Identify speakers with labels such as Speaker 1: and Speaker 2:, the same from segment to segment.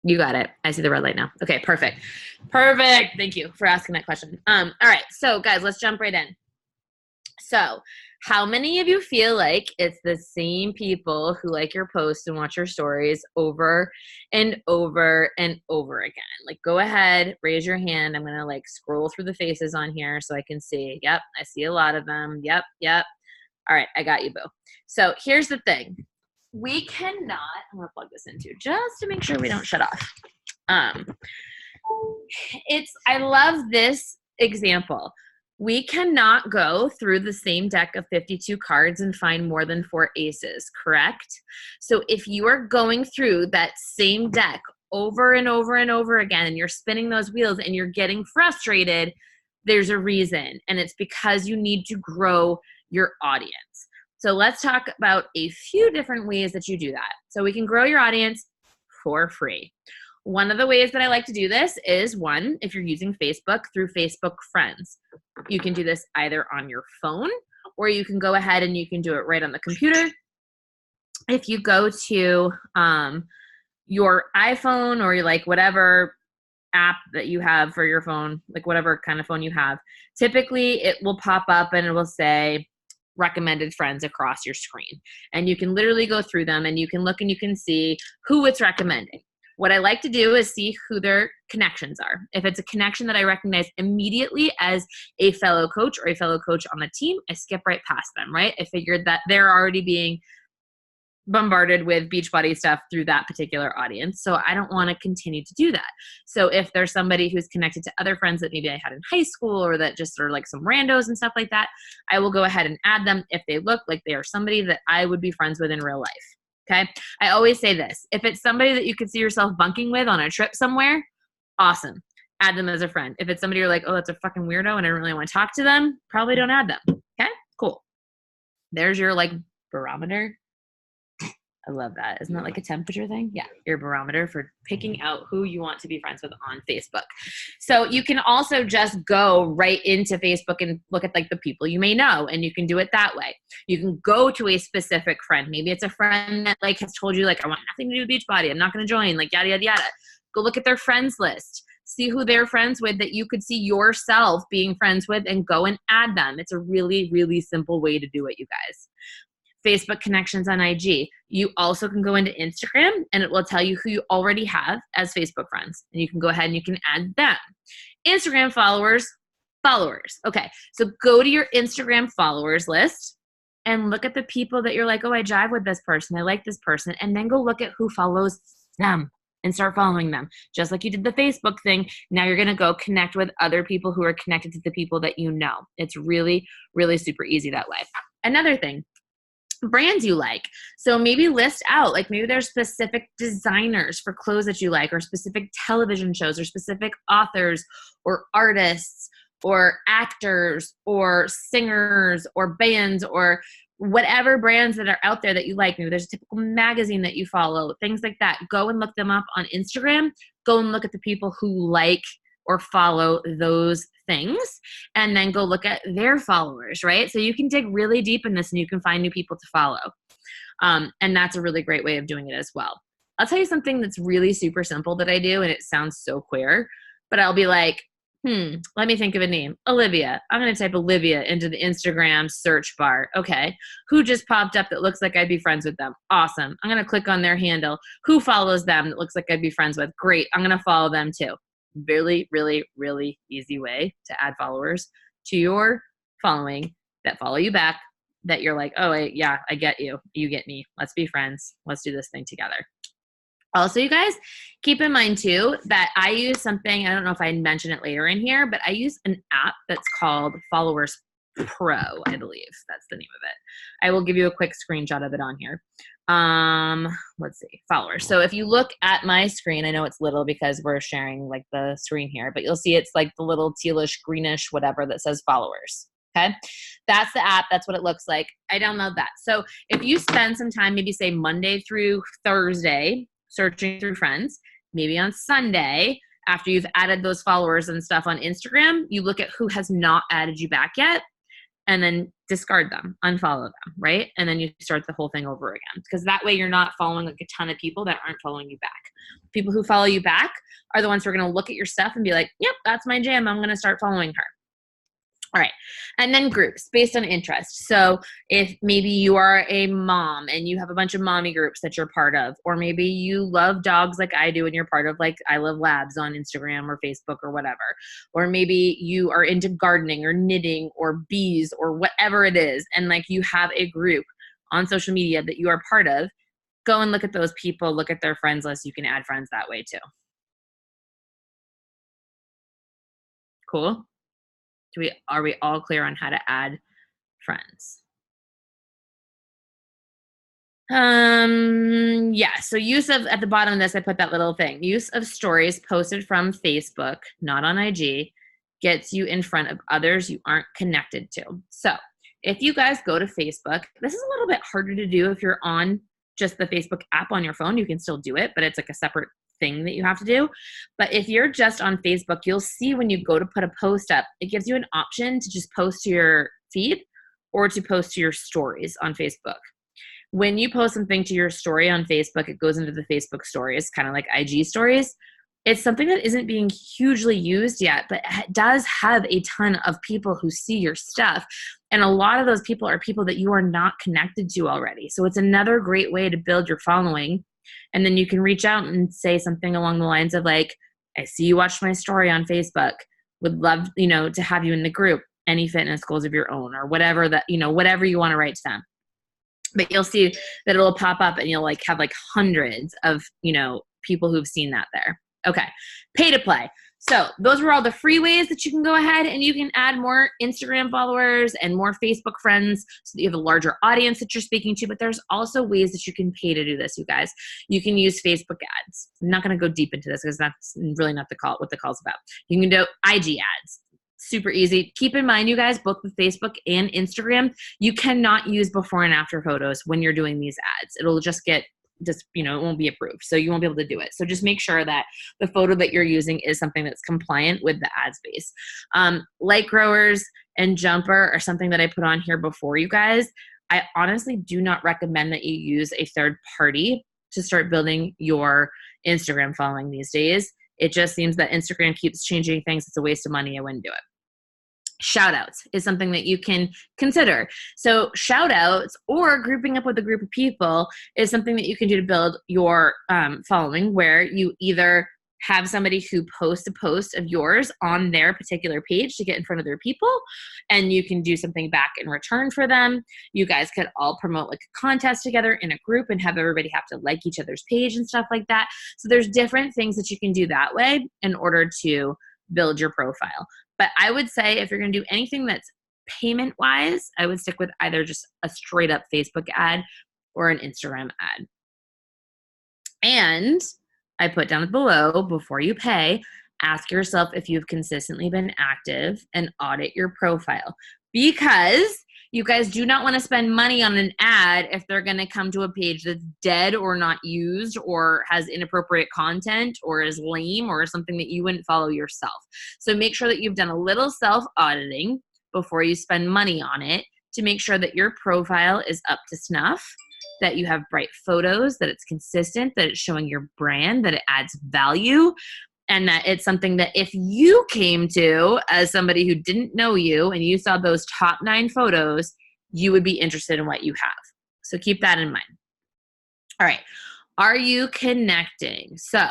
Speaker 1: You got it. I see the red light now. Okay, perfect. Perfect. Thank you for asking that question. All right. So guys, let's jump right in. So how many of you feel like it's the same people who like your posts and watch your stories over and over and over again? Like, go ahead, raise your hand. I'm going to like scroll through the faces on here so I can see. Yep, I see a lot of them. Yep. All right, I got you, boo. So here's the thing. We cannot, I'm going to plug this in too, just to make sure we don't shut off. I love this example. We cannot go through the same deck of 52 cards and find more than 4 aces, correct? So if you are going through that same deck over and over and over again, and you're spinning those wheels and you're getting frustrated, there's a reason. And it's because you need to grow your audience. So let's talk about a few different ways that you do that. So we can grow your audience for free. One of the ways that I like to do this is, one, if you're using Facebook, through Facebook Friends. You can do this either on your phone, or you can go ahead and you can do it right on the computer. If you go to your iPhone or like whatever app that you have for your phone, like whatever kind of phone you have, typically it will pop up and it will say recommended friends across your screen. And you can literally go through them and you can look and you can see who it's recommending. What I like to do is see who their connections are. If it's a connection that I recognize immediately as a fellow coach or a fellow coach on the team, I skip right past them, right? I figured that they're already being bombarded with Beachbody stuff through that particular audience. So I don't want to continue to do that. So if there's somebody who's connected to other friends that maybe I had in high school or that just are like some randos and stuff like that, I will go ahead and add them if they look like they are somebody that I would be friends with in real life. Okay. I always say this, if it's somebody that you could see yourself bunking with on a trip somewhere, awesome. Add them as a friend. If it's somebody you're like, oh, that's a fucking weirdo and I don't really want to talk to them, probably don't add them. Okay, cool. There's your like barometer. I love that. Isn't that like a temperature thing? Yeah, your barometer for picking out who you want to be friends with on Facebook. So you can also just go right into Facebook and look at like the people you may know, and you can do it that way. You can go to a specific friend. Maybe it's a friend that like has told you like, I want nothing to do with Beachbody. I'm not going to join, like yada, yada, yada. Go look at their friends list. See who they're friends with that you could see yourself being friends with and go and add them. It's a really, really simple way to do it, you guys. Facebook connections on IG. You also can go into Instagram and it will tell you who you already have as Facebook friends. And you can go ahead and you can add them. Instagram followers. Okay, so go to your Instagram followers list and look at the people that you're like, oh, I jive with this person. I like this person. And then go look at who follows them and start following them. Just like you did the Facebook thing, now you're going to go connect with other people who are connected to the people that you know. It's really, really super easy that way. Another thing, brands you like. So maybe list out, like maybe there's specific designers for clothes that you like, or specific television shows, or specific authors or artists or actors or singers or bands or whatever brands that are out there that you like. Maybe there's a typical magazine that you follow, things like that. Go and look them up on Instagram. Go and look at the people who like or follow those things, and then go look at their followers, right? So you can dig really deep in this and you can find new people to follow. And that's a really great way of doing it as well. I'll tell you something that's really super simple that I do, and it sounds so queer, but I'll be like, let me think of a name. Olivia. I'm going to type Olivia into the Instagram search bar. Okay. Who just popped up that looks like I'd be friends with them? Awesome. I'm going to click on their handle. Who follows them that looks like I'd be friends with? Great. I'm going to follow them too. Really, really, really easy way to add followers to your following that follow you back, that you're like, oh, yeah, I get you. You get me. Let's be friends. Let's do this thing together. Also, you guys, keep in mind too that I use something, I don't know if I mentioned it later in here, but I use an app that's called Followers Pro, I believe that's the name of it. I will give you a quick screenshot of it on here. Let's see, followers. So if you look at my screen, I know it's little because we're sharing like the screen here, but you'll see it's like the little tealish, greenish, whatever that says followers. Okay. That's the app. That's what it looks like. I download that. So if you spend some time, maybe say Monday through Thursday, searching through friends, maybe on Sunday, after you've added those followers and stuff on Instagram, you look at who has not added you back yet. And then discard them, unfollow them, right? And then you start the whole thing over again, because that way you're not following like a ton of people that aren't following you back. People who follow you back are the ones who are going to look at your stuff and be like, yep, that's my jam. I'm going to start following her. All right. And then groups based on interest. So if maybe you are a mom and you have a bunch of mommy groups that you're part of, or maybe you love dogs like I do and you're part of like I Love Labs on Instagram or Facebook or whatever, or maybe you are into gardening or knitting or bees or whatever it is, and like you have a group on social media that you are part of, go and look at those people, look at their friends list. You can add friends that way too. Cool. Are we all clear on how to add friends? Yeah, so use of, at the bottom of this, I put that little thing. Use of stories posted from Facebook, not on IG, gets you in front of others you aren't connected to. So if you guys go to Facebook, this is a little bit harder to do if you're on just the Facebook app on your phone. You can still do it, but it's like a separate thing that you have to do. But if you're just on Facebook, you'll see when you go to put a post up, it gives you an option to just post to your feed or to post to your stories on Facebook. When you post something to your story on Facebook, it goes into the Facebook stories, kind of like IG stories. It's something that isn't being hugely used yet, but it does have a ton of people who see your stuff. And a lot of those people are people that you are not connected to already. So it's another great way to build your following. And then you can reach out and say something along the lines of like, I see you watched my story on Facebook. Would love, to have you in the group. Any fitness goals of your own, or whatever that, whatever you want to write to them. But you'll see that it'll pop up and you'll like have like hundreds of, people who've seen that there. Okay. Pay to play. So those were all the free ways that you can go ahead and you can add more Instagram followers and more Facebook friends so that you have a larger audience that you're speaking to. But there's also ways that you can pay to do this, you guys. You can use Facebook ads. I'm not going to go deep into this because that's really not what the call's about. You can do IG ads. Super easy. Keep in mind, you guys, both with Facebook and Instagram, you cannot use before and after photos when you're doing these ads. It'll just it won't be approved. So you won't be able to do it. So just make sure that the photo that you're using is something that's compliant with the ad space. Light growers and jumper are something that I put on here before, you guys. I honestly do not recommend that you use a third party to start building your Instagram following these days. It just seems that Instagram keeps changing things. It's a waste of money. I wouldn't do it. Shout outs is something that you can consider. So shout outs or grouping up with a group of people is something that you can do to build your following, where you either have somebody who posts a post of yours on their particular page to get in front of their people, and you can do something back in return for them. You guys could all promote like a contest together in a group and have everybody have to like each other's page and stuff like that. So there's different things that you can do that way in order to build your profile. But I would say if you're going to do anything that's payment wise, I would stick with either just a straight up Facebook ad or an Instagram ad. And I put down below, before you pay, ask yourself if you've consistently been active and audit your profile, because you guys do not want to spend money on an ad if they're going to come to a page that's dead or not used or has inappropriate content or is lame or something that you wouldn't follow yourself. So make sure that you've done a little self-auditing before you spend money on it to make sure that your profile is up to snuff, that you have bright photos, that it's consistent, that it's showing your brand, that it adds value, and that it's something that if you came to as somebody who didn't know you and you saw those top 9 photos, you would be interested in what you have. So keep that in mind. All right. Are you connecting? So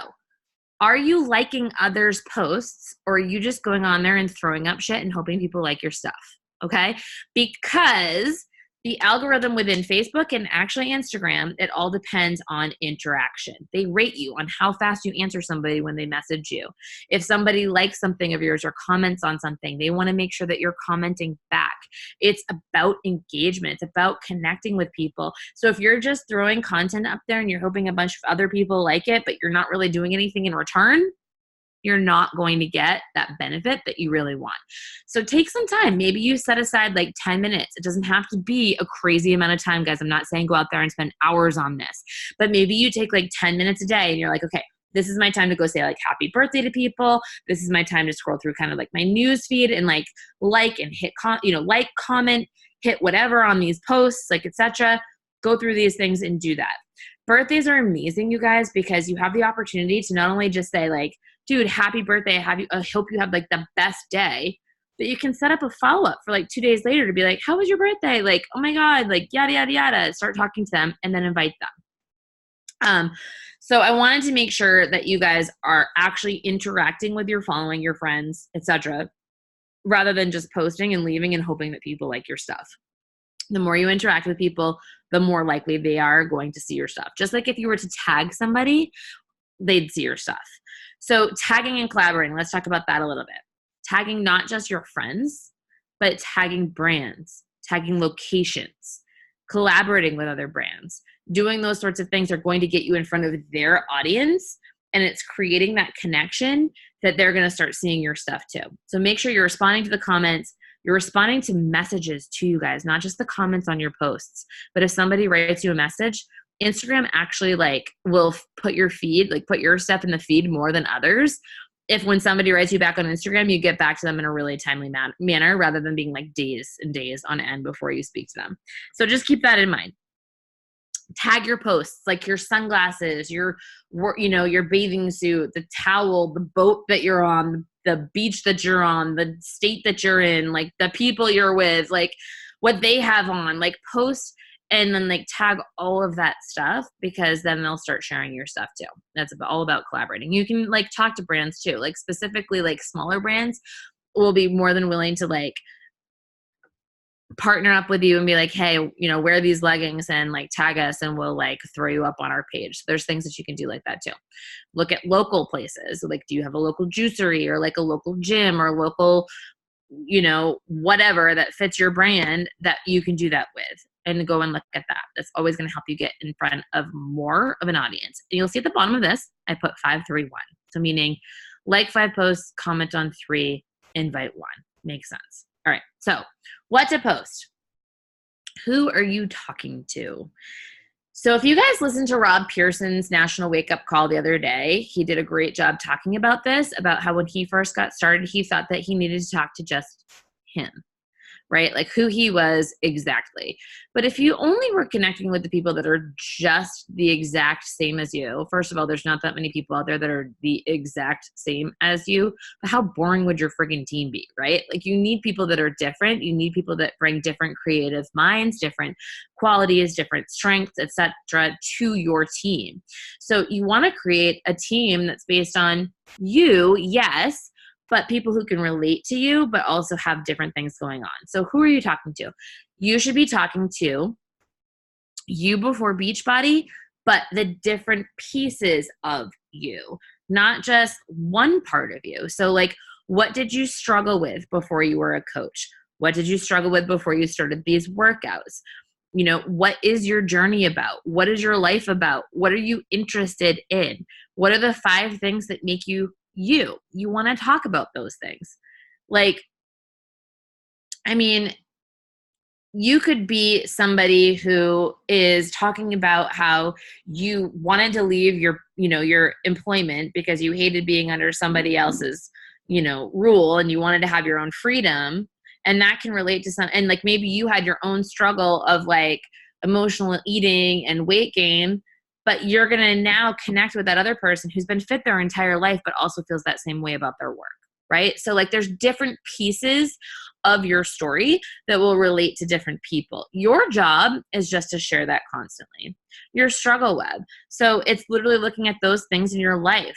Speaker 1: are you liking others' posts, or are you just going on there and throwing up shit and hoping people like your stuff? Okay. Because the algorithm within Facebook and actually Instagram, it all depends on interaction. They rate you on how fast you answer somebody when they message you. If somebody likes something of yours or comments on something, they want to make sure that you're commenting back. It's about engagement. It's about connecting with people. So if you're just throwing content up there and you're hoping a bunch of other people like it, but you're not really doing anything in return, you're not going to get that benefit that you really want. So take some time. Maybe you set aside like 10 minutes. It doesn't have to be a crazy amount of time, guys. I'm not saying go out there and spend hours on this, but maybe you take like 10 minutes a day and you're like, okay, this is my time to go say like happy birthday to people. This is my time to scroll through kind of like my news feed and like and hit, like, comment, hit whatever on these posts, like etc. Go through these things and do that. Birthdays are amazing, you guys, because you have the opportunity to not only just say like, dude, happy birthday. I hope you have like the best day, but you can set up a follow-up for like 2 days later to be like, how was your birthday? Like, oh my God, like yada, yada, yada. Start talking to them and then invite them. So I wanted to make sure that you guys are actually interacting with your following, your friends, etc., rather than just posting and leaving and hoping that people like your stuff. The more you interact with people, the more likely they are going to see your stuff. Just like if you were to tag somebody, they'd see your stuff. So tagging and collaborating, let's talk about that a little bit. Tagging not just your friends, but tagging brands, tagging locations, collaborating with other brands. Doing those sorts of things are going to get you in front of their audience, and it's creating that connection that they're going to start seeing your stuff too. So make sure you're responding to the comments. You're responding to messages to you guys, not just the comments on your posts. But if somebody writes you a message, Instagram actually like will put your feed, like put your stuff in the feed more than others. If when somebody writes you back on Instagram, you get back to them in a really timely manner rather than being like days and days on end before you speak to them. So just keep that in mind. Tag your posts, like your sunglasses, your bathing suit, the towel, the boat that you're on, the beach that you're on, the state that you're in, like the people you're with, like what they have on, like post and then like tag all of that stuff, because then they'll start sharing your stuff too. That's all about collaborating. You can like talk to brands too, like specifically like smaller brands will be more than willing to like partner up with you and be like, hey, wear these leggings and like tag us and we'll like throw you up on our page. So there's things that you can do like that too. Look at local places. Like, do you have a local juicery or like a local gym or local, whatever that fits your brand that you can do that with, and go and look at that. That's always going to help you get in front of more of an audience. And you'll see at the bottom of this, I put 5-3-1. So meaning like 5 posts, comment on 3, invite 1. Makes sense. All right. So what to post? Who are you talking to? So if you guys listened to Rob Pearson's National Wake Up Call the other day, he did a great job talking about this, about how when he first got started, he thought that he needed to talk to just him, right? Like who he was exactly. But if you only were connecting with the people that are just the exact same as you, first of all, there's not that many people out there that are the exact same as you, but how boring would your friggin' team be, right? Like you need people that are different. You need people that bring different creative minds, different qualities, different strengths, etc. to your team. So you want to create a team that's based on you, yes, but people who can relate to you, but also have different things going on. So who are you talking to? You should be talking to you before Beachbody, but the different pieces of you, not just one part of you. So like, what did you struggle with before you were a coach? What did you struggle with before you started these workouts? What is your journey about? What is your life about? What are you interested in? What are the 5 things that make you? You want to talk about those things. Like, I mean, you could be somebody who is talking about how you wanted to leave your employment because you hated being under somebody else's, rule, and you wanted to have your own freedom. And that can relate to and like maybe you had your own struggle of like emotional eating and weight gain, but you're going to now connect with that other person who's been fit their entire life, but also feels that same way about their work, right? So like there's different pieces of your story that will relate to different people. Your job is just to share that constantly. Your struggle web. So it's literally looking at those things in your life,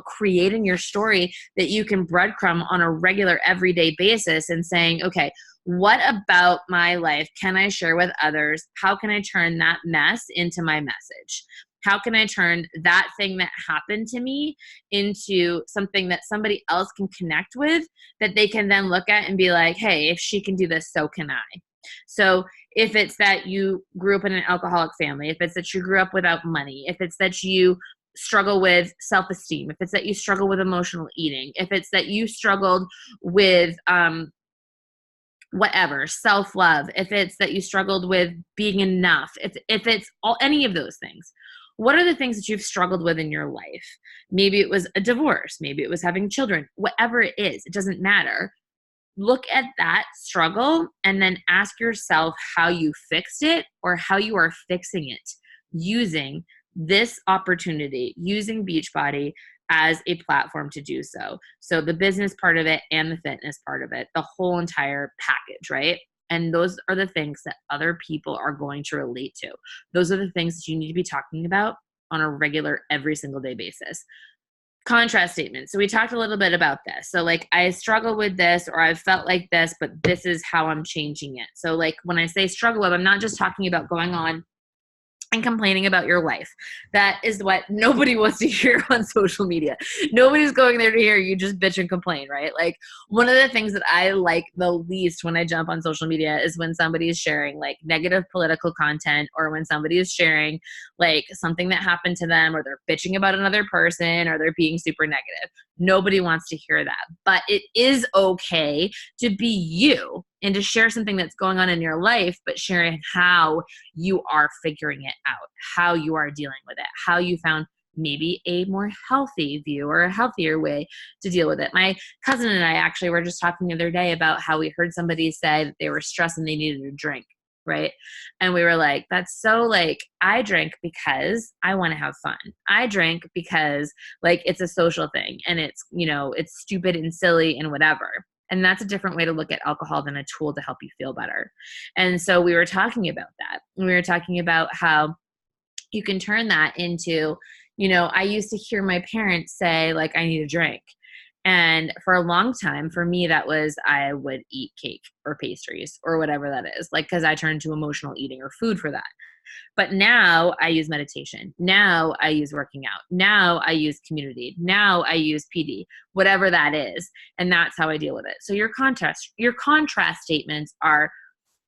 Speaker 1: creating your story that you can breadcrumb on a regular everyday basis and saying, okay, what about my life can I share with others? How can I turn that mess into my message? How can I turn that thing that happened to me into something that somebody else can connect with, that they can then look at and be like, hey, if she can do this, so can I. So if it's that you grew up in an alcoholic family, if it's that you grew up without money, if it's that you struggle with self-esteem, if it's that you struggle with emotional eating, if it's that you struggled with whatever, self-love, if it's that you struggled with being enough, if it's any of those things, what are the things that you've struggled with in your life? Maybe it was a divorce, maybe it was having children, whatever it is, it doesn't matter. look at that struggle and then ask yourself how you fixed it or how you are fixing it using this opportunity, using Beachbody as a platform to do so. So the business part of it and the fitness part of it, the whole entire package, right? And those are the things that other people are going to relate to. Those are the things that you need to be talking about on a regular, every single day basis. Contrast statements. So we talked a little bit about this. So like, I struggle with this, or I felt like this, but this is how I'm changing it. So like, when I say struggle with, I'm not just talking about going on and complaining about your life. That is what nobody wants to hear on social media. Nobody's going there to hear you just bitch and complain, right? Like, one of the things that I like the least when I jump on social media is when somebody is sharing like negative political content, or when somebody is sharing like something that happened to them, or they're bitching about another person, or they're being super negative. Nobody wants to hear that. But it is okay to be you and to share something that's going on in your life, but sharing how you are figuring it out, how you are dealing with it, how you found maybe a more healthy view or a healthier way to deal with it. My cousin and I actually were just talking the other day about how we heard somebody say that they were stressed and they needed a drink, right? And we were like, that's so like, I drink because I want to have fun. I drink because like it's a social thing and it's, you know, it's stupid and silly and whatever. And that's a different way to look at alcohol than a tool to help you feel better. And so we were talking about that. We were talking about how you can turn that into, you know, I used to hear my parents say, like, I need a drink. And for a long time, for me, that was I would eat cake or pastries or whatever that is, like, because I turned to emotional eating or food for that. But now I use meditation. Now I use working out. Now I use community. Now I use PD, whatever that is. And that's how I deal with it. So your contrast statements are,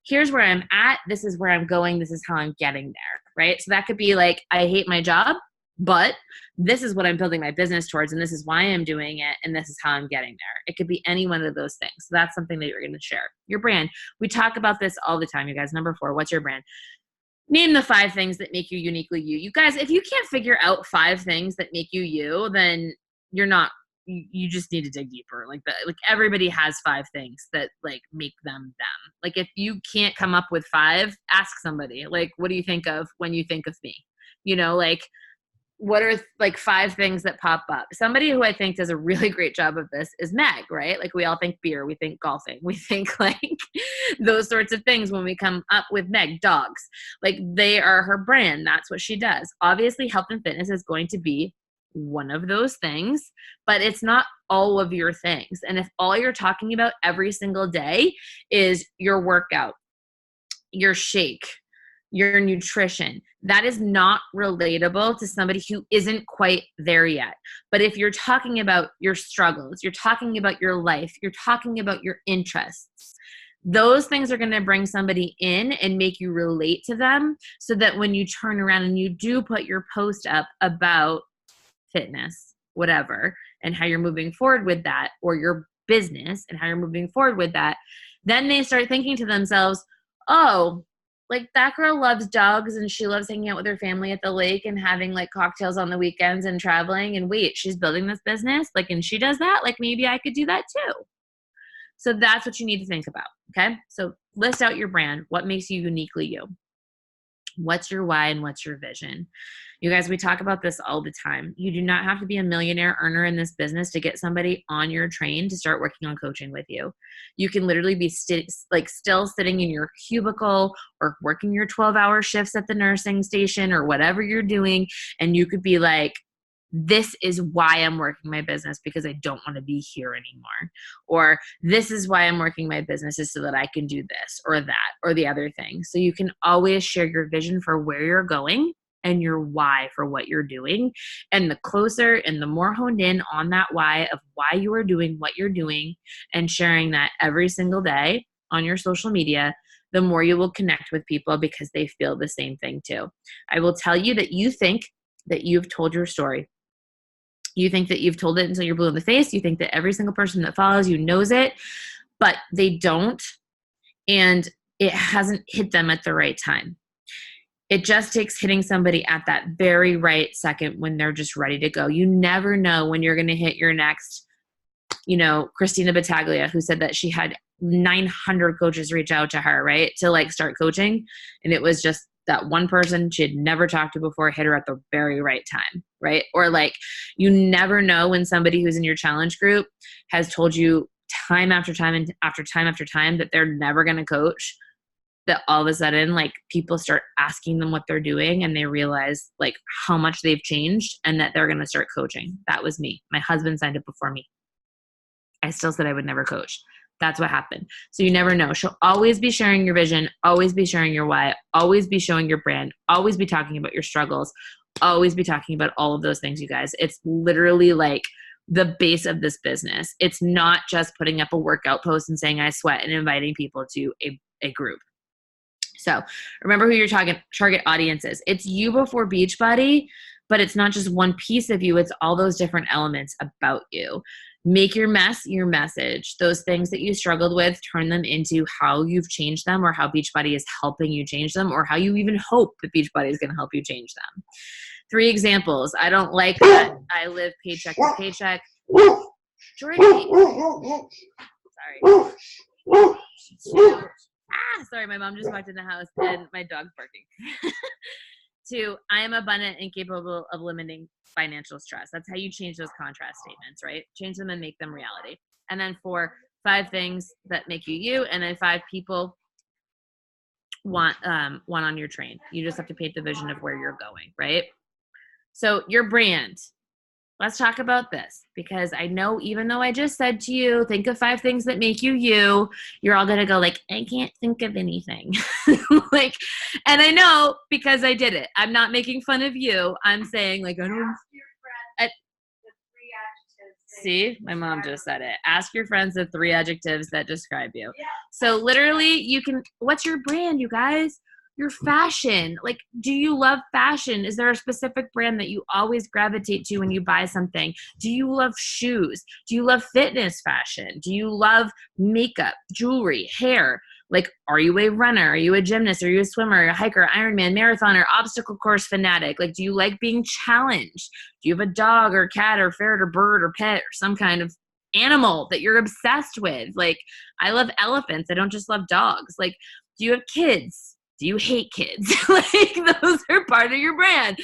Speaker 1: here's where I'm at. This is where I'm going. This is how I'm getting there, right? So that could be like, I hate my job, but this is what I'm building my business towards. And this is why I'm doing it. And this is how I'm getting there. It could be any one of those things. So that's something that you're going to share. Your brand. We talk about this all the time, you guys. Number 4, what's your brand? Name the 5 things that make you uniquely you. You guys, if you can't figure out 5 things that make you you, then you're not, you just need to dig deeper. Like everybody has 5 things that like make them them. Like if you can't come up with 5, ask somebody, like, what do you think of when you think of me? You know, like, what are like 5 things that pop up? Somebody who I think does a really great job of this is Meg, right? Like we all think beer, we think golfing, we think like those sorts of things when we come up with Meg. Dogs, like they are her brand. That's what she does. Obviously, health and fitness is going to be one of those things, but it's not all of your things. And if all you're talking about every single day is your workout, your shake, your nutrition, that is not relatable to somebody who isn't quite there yet. But if you're talking about your struggles, you're talking about your life, you're talking about your interests, those things are going to bring somebody in and make you relate to them, so that when you turn around and you do put your post up about fitness, whatever, and how you're moving forward with that, or your business and how you're moving forward with that, then they start thinking to themselves, oh, like that girl loves dogs and she loves hanging out with her family at the lake and having like cocktails on the weekends and traveling, and wait, she's building this business, like, and she does that, like maybe I could do that too. So that's what you need to think about. Okay. So list out your brand. What makes you uniquely you? What's your why and what's your vision? You guys, we talk about this all the time. You do not have to be a millionaire earner in this business to get somebody on your train to start working on coaching with you. You can literally be still sitting in your cubicle or working your 12-hour shifts at the nursing station or whatever you're doing. And you could be like, this is why I'm working my business, because I don't want to be here anymore. Or this is why I'm working my business, is so that I can do this or that or the other thing. So you can always share your vision for where you're going and your why for what you're doing. And the closer and the more honed in on that why of why you are doing what you're doing and sharing that every single day on your social media, the more you will connect with people because they feel the same thing too. I will tell you that you think that you've told your story. You think that you've told it until you're blue in the face. You think that every single person that follows you knows it, but they don't. And it hasn't hit them at the right time. It just takes hitting somebody at that very right second when they're just ready to go. You never know when you're going to hit your next Christina Battaglia, who said that she had 900 coaches reach out to her, right, to like start coaching. And it was just that one person she had never talked to before hit her at the very right time, right? Or like, you never know when somebody who's in your challenge group has told you time after time and after time after time that they're never going to coach, that all of a sudden like people start asking them what they're doing and they realize like how much they've changed and that they're going to start coaching. That was me. My husband signed up before me. I still said I would never coach. That's what happened. So you never know. She'll always be sharing your vision, always be sharing your why, always be showing your brand, always be talking about your struggles, always be talking about all of those things, you guys. It's literally like the base of this business. It's not just putting up a workout post and saying I sweat and inviting people to a group. So remember who your target audience is. It's you before Beachbody, but it's not just one piece of you. It's all those different elements about you. Make your mess your message. Those things that you struggled with, turn them into how you've changed them or how Beachbody is helping you change them or how you even hope that Beachbody is going to help you change them. 3 examples. I don't like that I live paycheck to paycheck. Georgie. Sorry. Sorry, my mom just walked in the house and my dog's barking. 2, I am abundant and capable of limiting financial stress. That's how you change those contrast statements, right? Change them and make them reality. And then 4, 5 things that make you you, and then 5 people want on your train. You just have to paint the vision of where you're going, right? So your brand. Let's talk about this, because I know even though I just said to you, think of 5 things that make you you, you're all going to go like, I can't think of anything. Like, and I know because I did it. I'm not making fun of you. I'm saying like, I don't. See, my mom just said it. Ask your friends the 3 adjectives that describe you. Yeah. So literally you can, what's your brand, you guys? Your fashion. Like, do you love fashion? Is there a specific brand that you always gravitate to when you buy something? Do you love shoes? Do you love fitness fashion? Do you love makeup, jewelry, hair? Like, are you a runner? Are you a gymnast? Are you a swimmer, a hiker, Ironman, marathoner, obstacle course fanatic? Like, do you like being challenged? Do you have a dog or cat or ferret or bird or pet or some kind of animal that you're obsessed with? Like, I love elephants. I don't just love dogs. Like, do you have kids? Do you hate kids? Like, those are part of your brand.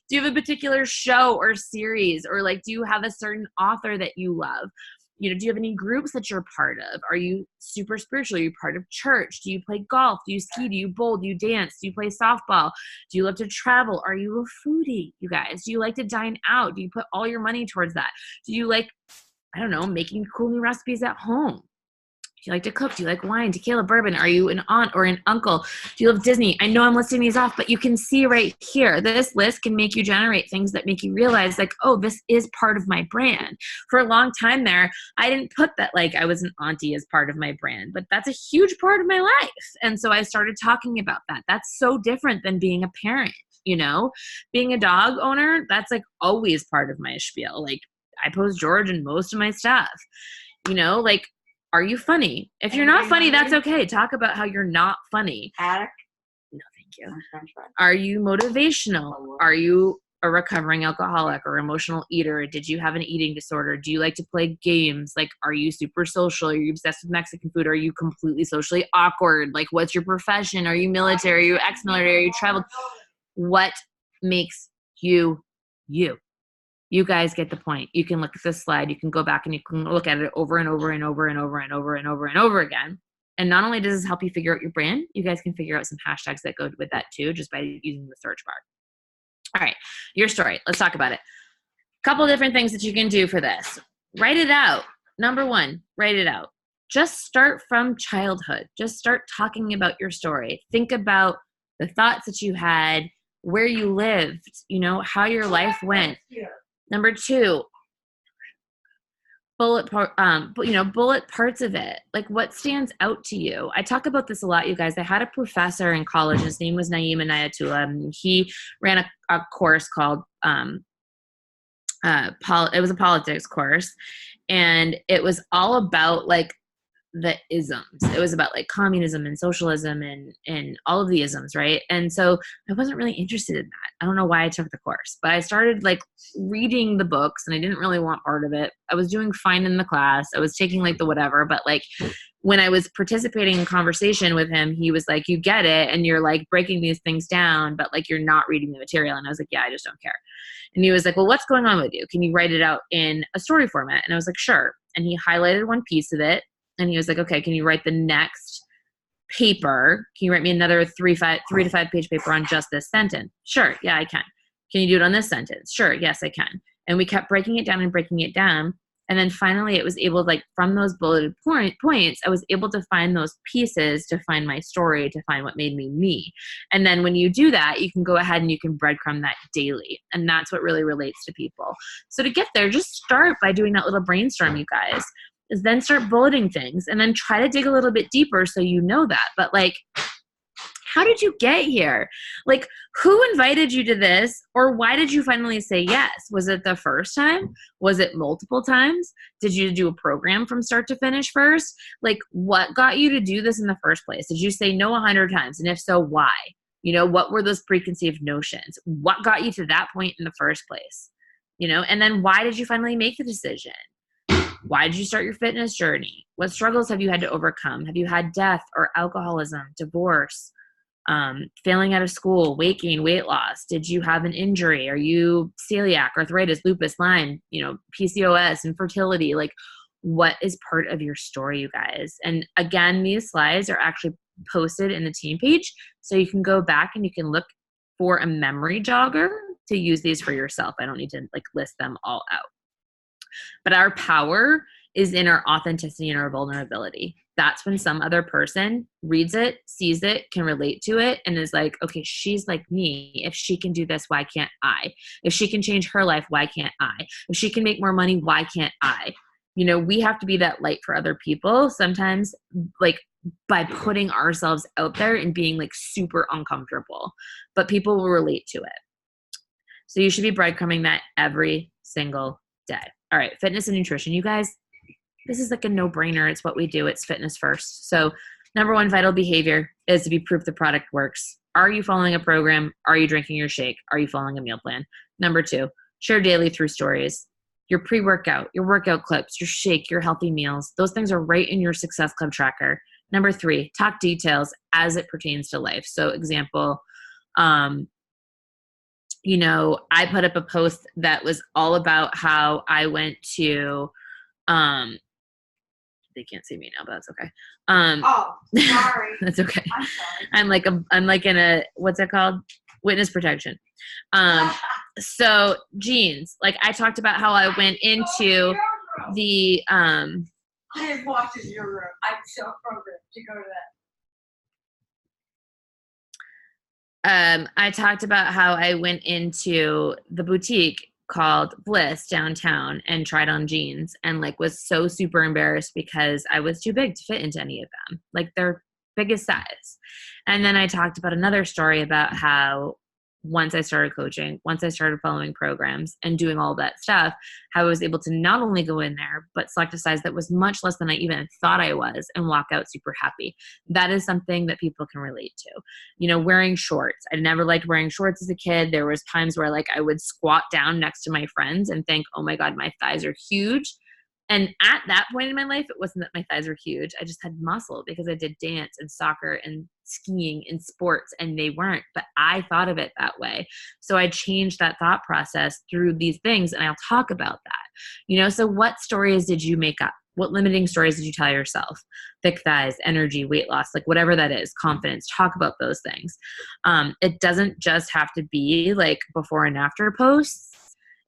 Speaker 1: Do you have a particular show or series? Or like, do you have a certain author that you love? Do you have any groups that you're part of? Are you super spiritual? Are you part of church? Do you play golf? Do you ski? Do you bowl? Do you dance? Do you play softball? Do you love to travel? Are you a foodie, you guys? Do you like to dine out? Do you put all your money towards that? Do you like, I don't know, making cool new recipes at home? Do you like to cook? Do you like wine, tequila, bourbon? Are you an aunt or an uncle? Do you love Disney? I know I'm listing these off, but you can see right here, this list can make you generate things that make you realize like, oh, this is part of my brand. For a long time there, I didn't put that like I was an auntie as part of my brand, but that's a huge part of my life. And so I started talking about that. That's so different than being a parent, being a dog owner. That's like always part of my spiel. Like, I post George in most of my stuff, like, are you funny? If you're not funny, that's okay. Talk about how you're not funny.
Speaker 2: Attic?
Speaker 1: No, thank you. Are you motivational? Are you a recovering alcoholic or emotional eater? Did you have an eating disorder? Do you like to play games? Like, are you super social? Are you obsessed with Mexican food? Are you completely socially awkward? Like, what's your profession? Are you military? Are you ex-military? Are you traveled? What makes you you? You guys get the point. You can look at this slide. You can go back and you can look at it over and over and over and over and over and over and over again. And not only does this help you figure out your brand, you guys can figure out some hashtags that go with that too, just by using the search bar. All right, your story. Let's talk about it. A couple of different things that you can do for this. Write it out. Number 1, write it out. Just start from childhood. Just start talking about your story. Think about the thoughts that you had, where you lived, how your life went. Number 2, bullet parts of it. Like, what stands out to you? I talk about this a lot, you guys. I had a professor in college. His name was Naeem Inayatullah. And he ran a course called, it was a politics course. And it was all about like the isms. It was about like communism and socialism and all of the isms, right? And so I wasn't really interested in that. I don't know why I took the course, but I started like reading the books and I didn't really want part of it. I was doing fine in the class. I was taking like the whatever, but like when I was participating in conversation with him, he was like, you get it. And you're like breaking these things down, but like you're not reading the material. And I was like, yeah, I just don't care. And he was like, well, what's going on with you? Can you write it out in a story format? And I was like, sure. And he highlighted one piece of it. And he was like, okay, can you write the next paper? Can you write me another 3 to 5 page paper on just this sentence? Sure. Yeah, I can. Can you do it on this sentence? Sure. Yes, I can. And we kept breaking it down and breaking it down. And then finally it was able, like from those bulleted points, I was able to find those pieces to find my story, to find what made me me. And then when you do that, you can go ahead and you can breadcrumb that daily. And that's what really relates to people. So to get there, just start by doing that little brainstorm, you guys. Is then start bulleting things and then try to dig a little bit deeper so you know that. But like, how did you get here? Like, who invited you to this? Or why did you finally say yes? Was it the first time? Was it multiple times? Did you do a program from start to finish first? Like, what got you to do this in the first place? Did you say no 100 times? And if so, why? You know, what were those preconceived notions? What got you to that point in the first place? You know, and then why did you finally make the decision? Why did you start your fitness journey? What struggles have you had to overcome? Have you had death or alcoholism, divorce, failing out of school, weight gain, weight loss? Did you have an injury? Are you celiac, arthritis, lupus, Lyme, you know, PCOS, infertility? Like, what is part of your story, you guys? And again, these slides are actually posted in the team page, so you can go back and you can look for a memory jogger to use these for yourself. I don't need to like list them all out. But our power is in our authenticity and our vulnerability. That's when some other person reads it, sees it, can relate to it, and is like, okay, she's like me. If she can do this, why can't I? If she can change her life, why can't I? If she can make more money, why can't I? You know, we have to be that light for other people sometimes, like by putting ourselves out there and being like super uncomfortable, but people will relate to it. So you should be breadcrumbing that every single day. All right, fitness and nutrition. You guys, this is like a no-brainer. It's what we do. It's fitness first. So number one vital behavior is to be proof the product works. Are you following a program? Are you drinking your shake? Are you following a meal plan? Number two, share daily through stories. Your pre-workout, your workout clips, your shake, your healthy meals. Those things are right in your Success Club tracker. Number three, talk details as it pertains to life. So example, you know, I put up a post that was all about how I went to, they can't see me now, but that's okay.
Speaker 2: Oh, sorry.
Speaker 1: That's okay.
Speaker 2: I'm sorry.
Speaker 1: I'm like in a, what's it called? Witness protection. So jeans, like I talked about how I went into the,
Speaker 2: I have walked into your room. I'm so programmed to go to that.
Speaker 1: I talked about how I went into the boutique called Bliss downtown and tried on jeans and like was so super embarrassed because I was too big to fit into any of them. Like their biggest size. And then I talked about another story about how once I started coaching, once I started following programs and doing all that stuff, how I was able to not only go in there, but select a size that was much less than I even thought I was and walk out super happy. That is something that people can relate to. You know, wearing shorts. I never liked wearing shorts as a kid. There was times where like I would squat down next to my friends and think, oh my God, my thighs are huge. And at that point in my life, it wasn't that my thighs were huge. I just had muscle because I did dance and soccer and skiing and sports and they weren't, but I thought of it that way. So I changed that thought process through these things and I'll talk about that. You know, so what stories did you make up? What limiting stories did you tell yourself? Thick thighs, energy, weight loss, like whatever that is, confidence, talk about those things. It doesn't just have to be like before and after posts.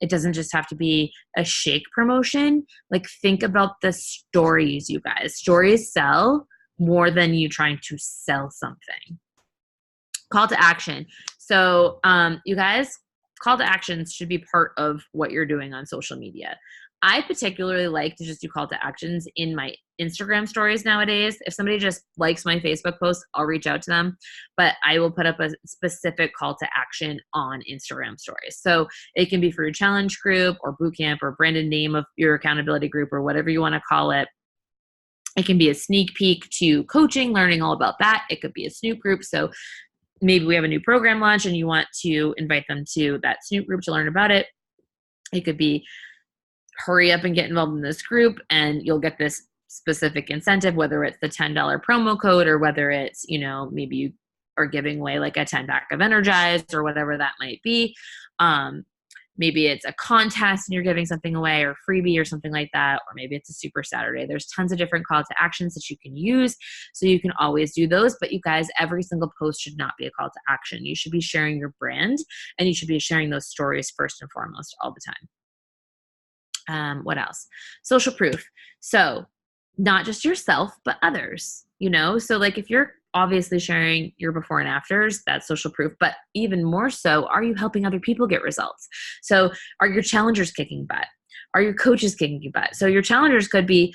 Speaker 1: It doesn't just have to be a shake promotion. Like think about the stories, you guys. Stories sell more than you trying to sell something. Call to action. So you guys, call to actions should be part of what you're doing on social media. I particularly like to just do call to actions in my Instagram stories nowadays. If somebody just likes my Facebook post, I'll reach out to them, but I will put up a specific call to action on Instagram stories. So it can be for your challenge group or boot camp or branded name of your accountability group or whatever you want to call it. It can be a sneak peek to coaching, learning all about that. It could be a Snoop group. So maybe we have a new program launch and you want to invite them to that Snoop group to learn about it. It could be hurry up and get involved in this group and you'll get this specific incentive, whether it's the $10 promo code or whether it's, maybe you are giving away like a 10 pack of Energized or whatever that might be. Maybe it's a contest and you're giving something away or freebie or something like that, or maybe it's a super Saturday. There's tons of different call to actions that you can use. So you can always do those, but you guys, every single post should not be a call to action. You should be sharing your brand and you should be sharing those stories first and foremost all the time. What else? Social proof. So not just yourself, but others, so like if you're obviously sharing your before and afters, that's social proof, but even more so, are you helping other people get results? So are your challengers kicking butt? Are your coaches kicking butt? So your challengers could be,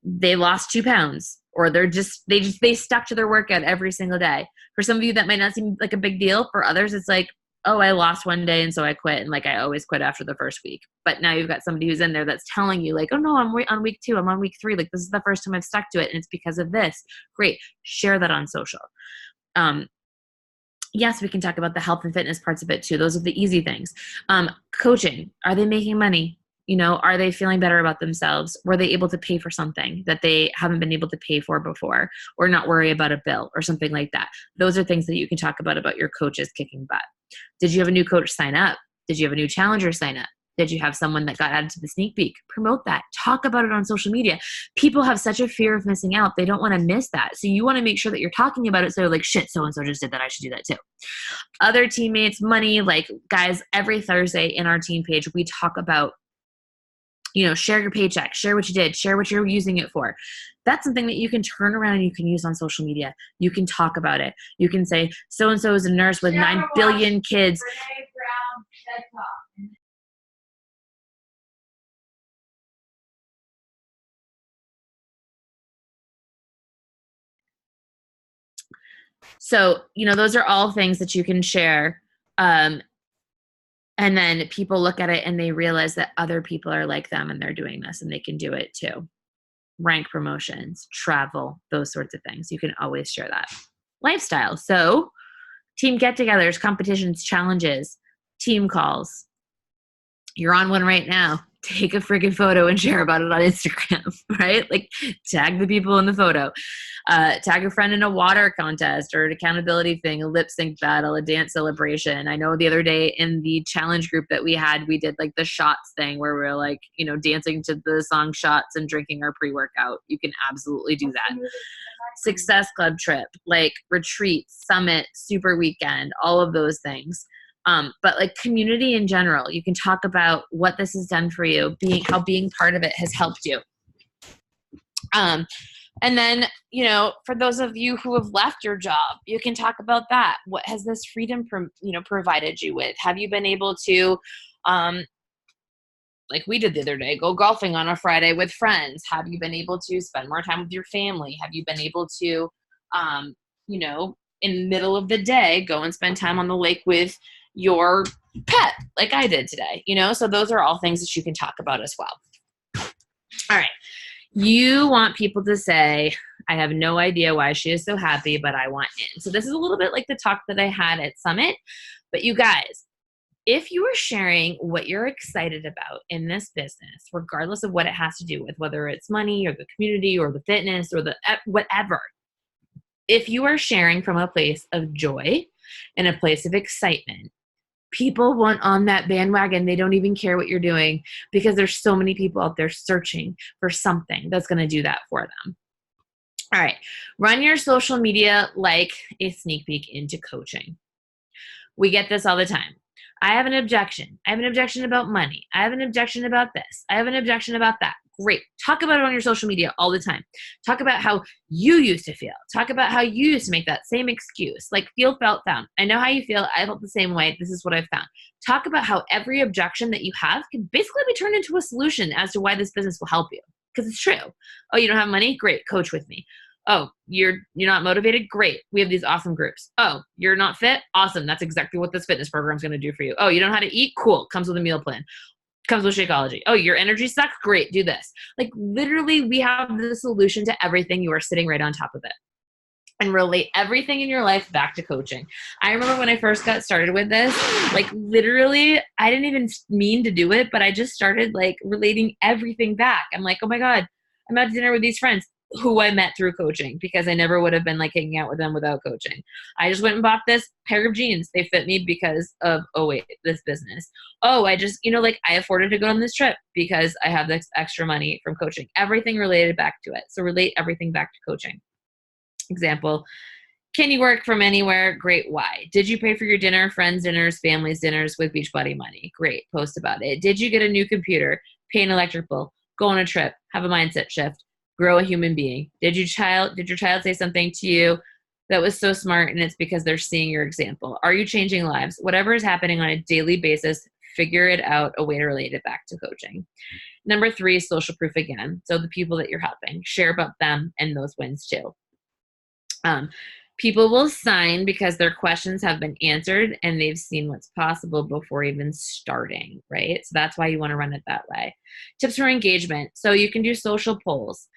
Speaker 1: they lost 2 pounds, or they stuck to their workout every single day. For some of you, that might not seem like a big deal. For others, it's like, oh, I lost one day and so I quit. And like, I always quit after the first week. But now you've got somebody who's in there that's telling you like, oh no, I'm on week 2. I'm on week 3. Like this is the first time I've stuck to it. And it's because of this. Great. Share that on social. Yes, we can talk about the health and fitness parts of it too. Those are the easy things. Coaching. Are they making money? Are they feeling better about themselves? Were they able to pay for something that they haven't been able to pay for before, or not worry about a bill or something like that? Those are things that you can talk about your coaches kicking butt. Did you have a new coach sign up? Did you have a new challenger sign up? Did you have someone that got added to the sneak peek? Promote that. Talk about it on social media. People have such a fear of missing out. They don't want to miss that. So you want to make sure that you're talking about it. So they're like, shit, so-and-so just did that. I should do that too. Other teammates, money, like guys, every Thursday in our team page, we talk about, share your paycheck, share what you did, share what you're using it for. That's something that you can turn around and you can use on social media. You can talk about it. You can say, so-and-so is a nurse with 9 billion kids.
Speaker 2: Brene Brown TED Talk.
Speaker 1: So, those are all things that you can share. And then people look at it and they realize that other people are like them and they're doing this and they can do it too. Rank promotions, travel, those sorts of things. You can always share that. Lifestyle. So team get-togethers, competitions, challenges, team calls. You're on one right now. Take a freaking photo and share about it on Instagram, right? Like tag the people in the photo. Tag a friend in a water contest or an accountability thing, a lip sync battle, a dance celebration. I know the other day in the challenge group that we had, we did like the shots thing where we're like, dancing to the song Shots and drinking our pre-workout. You can absolutely do that. Success club trip, like retreat, summit, super weekend, all of those things. But like community in general, you can talk about what this has done for you, how being part of it has helped you. And then, for those of you who have left your job, you can talk about that. What has this freedom, provided you with? Have you been able to, like we did the other day, go golfing on a Friday with friends? Have you been able to spend more time with your family? Have you been able to, in the middle of the day, go and spend time on the lake with your pet like I did today, so those are all things that you can talk about as well. All right. You want people to say, I have no idea why she is so happy, but I want in. So this is a little bit like the talk that I had at Summit, but you guys, if you are sharing what you're excited about in this business, regardless of what it has to do with, whether it's money or the community or the fitness or the whatever, if you are sharing from a place of joy and a place of excitement, people want on that bandwagon. They don't even care what you're doing because there's so many people out there searching for something that's going to do that for them. All right. Run your social media like a sneak peek into coaching. We get this all the time. I have an objection. I have an objection about money. I have an objection about this. I have an objection about that. Great. Talk about it on your social media all the time. Talk about how you used to feel. Talk about how you used to make that same excuse. Like feel, felt, found. I know how you feel. I felt the same way. This is what I've found. Talk about how every objection that you have can basically be turned into a solution as to why this business will help you. Because it's true. Oh, you don't have money? Great. Coach with me. Oh, you're not motivated? Great. We have these awesome groups. Oh, you're not fit? Awesome. That's exactly what this fitness program is going to do for you. Oh, you don't know how to eat? Cool. Comes with a meal plan. Comes with Shakeology. Oh, your energy sucks? Great, do this. Like literally we have the solution to everything. You are sitting right on top of it. And relate everything in your life back to coaching. I remember when I first got started with this, like literally, I didn't even mean to do it, but I just started like relating everything back. I'm like, oh my God, I'm out to dinner with these friends who I met through coaching because I never would have been like hanging out with them without coaching. I just went and bought this pair of jeans. They fit me because of, oh wait, this business. Oh, I just, like I afforded to go on this trip because I have this extra money from coaching. Everything related back to it. So relate everything back to coaching. Example, can you work from anywhere? Great. Why? Did you pay for your dinner, friends' dinners, families' dinners with Beachbody money? Great. Post about it. Did you get a new computer, pay an electric bill, go on a trip, have a mindset shift, grow a human being? Did your child say something to you that was so smart and it's because they're seeing your example? Are you changing lives? Whatever is happening on a daily basis, figure it out, a way to relate it back to coaching. Number 3 is social proof again. So the people that you're helping, share about them and those wins too. People will sign because their questions have been answered and they've seen what's possible before even starting, right? So that's why you want to run it that way. Tips for engagement. So you can do social polls.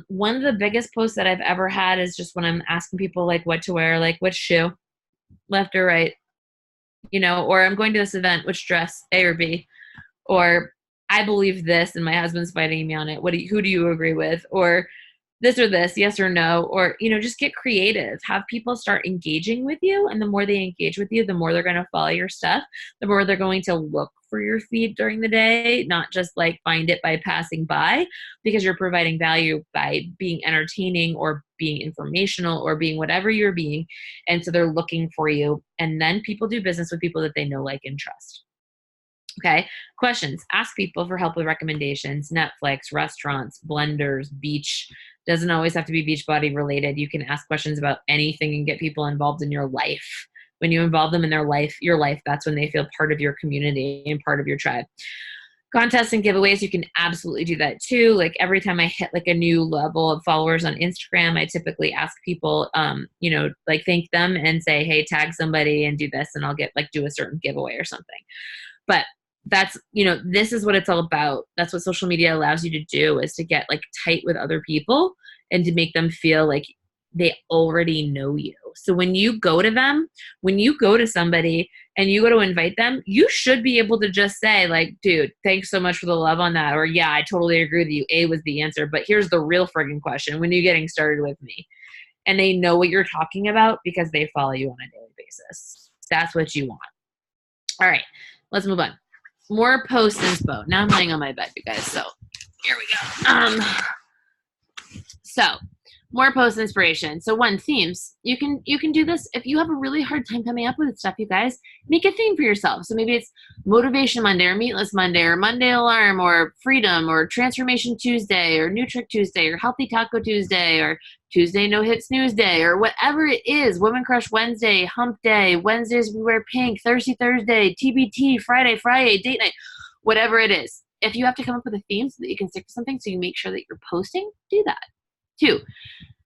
Speaker 1: One of the biggest posts that I've ever had is just when I'm asking people like what to wear, like which shoe, left or right, or I'm going to this event, which dress, A or B, or I believe this and my husband's fighting me on it. Who do you agree with? Or this or this, yes or no, or, just get creative. Have people start engaging with you. And the more they engage with you, the more they're going to follow your stuff, the more they're going to look for your feed during the day, not just like find it by passing by, because you're providing value by being entertaining or being informational or being whatever you're being. And so they're looking for you. And then people do business with people that they know, like, and trust. Okay. Questions. Ask people for help with recommendations, Netflix, restaurants, blenders, beach. Doesn't always have to be Beachbody related. You can ask questions about anything and get people involved in your life. When you involve them in your life, that's when they feel part of your community and part of your tribe. Contests and giveaways, you can absolutely do that too. Like every time I hit like a new level of followers on Instagram, I typically ask people, like thank them and say, hey, tag somebody and do this, and I'll do a certain giveaway or something. But that's, this is what it's all about. That's what social media allows you to do, is to get like tight with other people and to make them feel like they already know you. So when you go to somebody and you go to invite them, you should be able to just say like, dude, thanks so much for the love on that. Or yeah, I totally agree with you. A was the answer, but here's the real friggin' question. When are you getting started with me? And they know what you're talking about because they follow you on a daily basis. That's what you want. All right, let's move on. More post inspo. Now I'm laying on my bed, you guys. So here we go. So more post inspiration. So one, themes. You can do this if you have a really hard time coming up with stuff, you guys. Make a theme for yourself. So maybe it's Motivation Monday or Meatless Monday or Monday Alarm or Freedom or Transformation Tuesday or New Trick Tuesday or Healthy Taco Tuesday or Tuesday No Hit Snooze Day or whatever it is. Women Crush Wednesday, Hump Day, Wednesdays we wear pink, Thursday, TBT, Friday, date night, whatever it is. If you have to come up with a theme so that you can stick to something so you make sure that you're posting, do that. 2,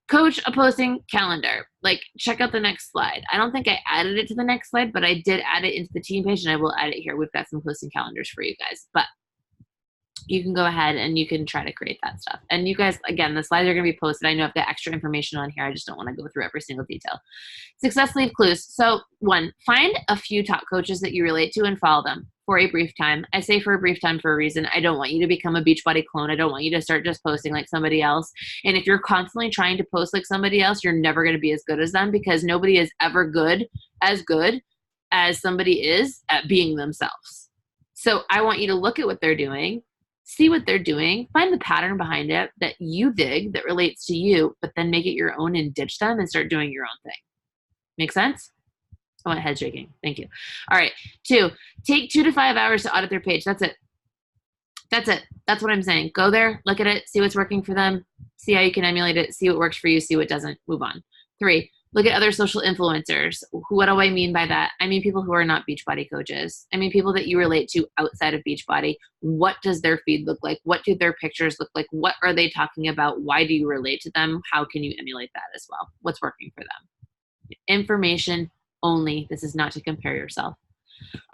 Speaker 1: coach a posting calendar. Like, check out the next slide. I don't think I added it to the next slide, but I did add it into the team page, and I will add it here. We've got some posting calendars for you guys, but you can go ahead and you can try to create that stuff. And you guys, again, the slides are going to be posted. I know I've got extra information on here. I just don't want to go through every single detail. Success leave clues. So 1, find a few top coaches that you relate to and follow them for a brief time. I say for a brief time for a reason. I don't want you to become a Beachbody clone. I don't want you to start just posting like somebody else. And if you're constantly trying to post like somebody else, you're never going to be as good as them, because nobody is ever good as somebody is at being themselves. So I want you to look at what they're doing, see what they're doing, find the pattern behind it that you dig, that relates to you, but then make it your own and ditch them and start doing your own thing. Make sense? Oh, my head's shaking. Thank you. All right. 2, take 2 to 5 hours to audit their page. That's it. That's what I'm saying. Go there, look at it, see what's working for them, see how you can emulate it, see what works for you, see what doesn't, move on. 3, look at other social influencers. What do I mean by that? I mean people who are not Beachbody coaches. I mean people that you relate to outside of Beachbody. What does their feed look like? What do their pictures look like? What are they talking about? Why do you relate to them? How can you emulate that as well? What's working for them? Information only. This is not to compare yourself.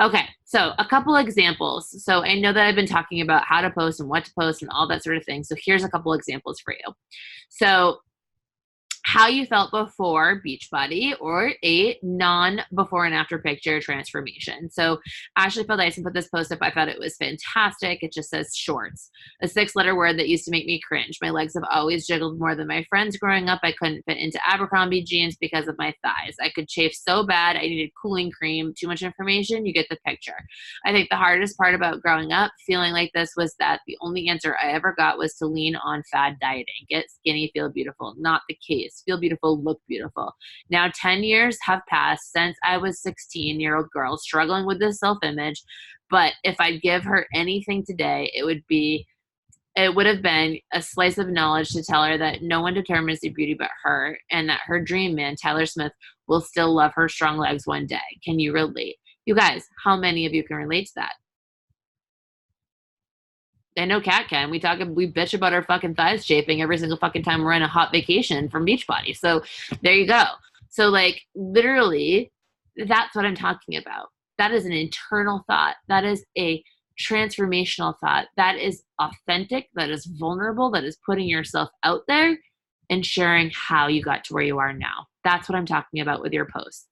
Speaker 1: Okay, so a couple examples. So I know that I've been talking about how to post and what to post and all that sort of thing. So here's a couple examples for you. So how you felt before Beachbody or a non before and after picture transformation. So Ashley Feldyson put this post up. I thought it was fantastic. It just says shorts, a 6-letter word that used to make me cringe. My legs have always jiggled more than my friends growing up. I couldn't fit into Abercrombie jeans because of my thighs. I could chafe so bad. I needed cooling cream. Too much information. You get the picture. I think the hardest part about growing up feeling like this was that the only answer I ever got was to lean on fad dieting. Get skinny, feel beautiful. Not the case. Feel beautiful, look beautiful. Now 10 years have passed since I was 16-year-old girl struggling with this self-image, but if I'd give her anything today, it would have been a slice of knowledge to tell her that no one determines the beauty but her, and that her dream man, Tyler Smith, will still love her strong legs one day. Can you relate? You guys, how many of you can relate to that? I know Kat can. We bitch about our fucking thighs chafing every single fucking time we're on a hot vacation from Beachbody. So there you go. So like literally, that's what I'm talking about. That is an internal thought. That is a transformational thought. That is authentic. That is vulnerable. That is putting yourself out there and sharing how you got to where you are now. That's what I'm talking about with your posts.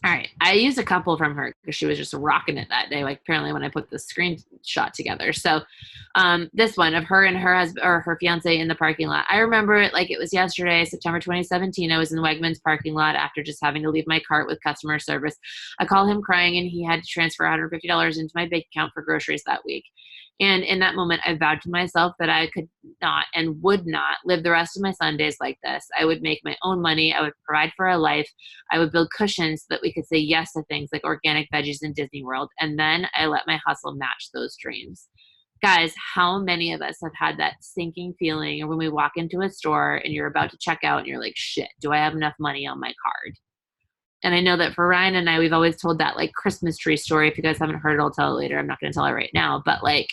Speaker 1: All right. I used a couple from her because she was just rocking it that day, like apparently when I put the screenshot together. So this one of her and her husband or her fiance in the parking lot. I remember it like it was yesterday, September 2017. I was in the Wegmans parking lot after just having to leave my cart with customer service. I called him crying and he had to transfer $150 into my bank account for groceries that week. And in that moment, I vowed to myself that I could not and would not live the rest of my Sundays like this. I would make my own money. I would provide for our life. I would build cushions so that we could say yes to things like organic veggies in Disney World. And then I let my hustle match those dreams. Guys, how many of us have had that sinking feeling or when we walk into a store and you're about to check out and you're like, shit, do I have enough money on my card? And I know that for Ryan and I, we've always told that like Christmas tree story. If you guys haven't heard it, I'll tell it later. I'm not going to tell it right now. But like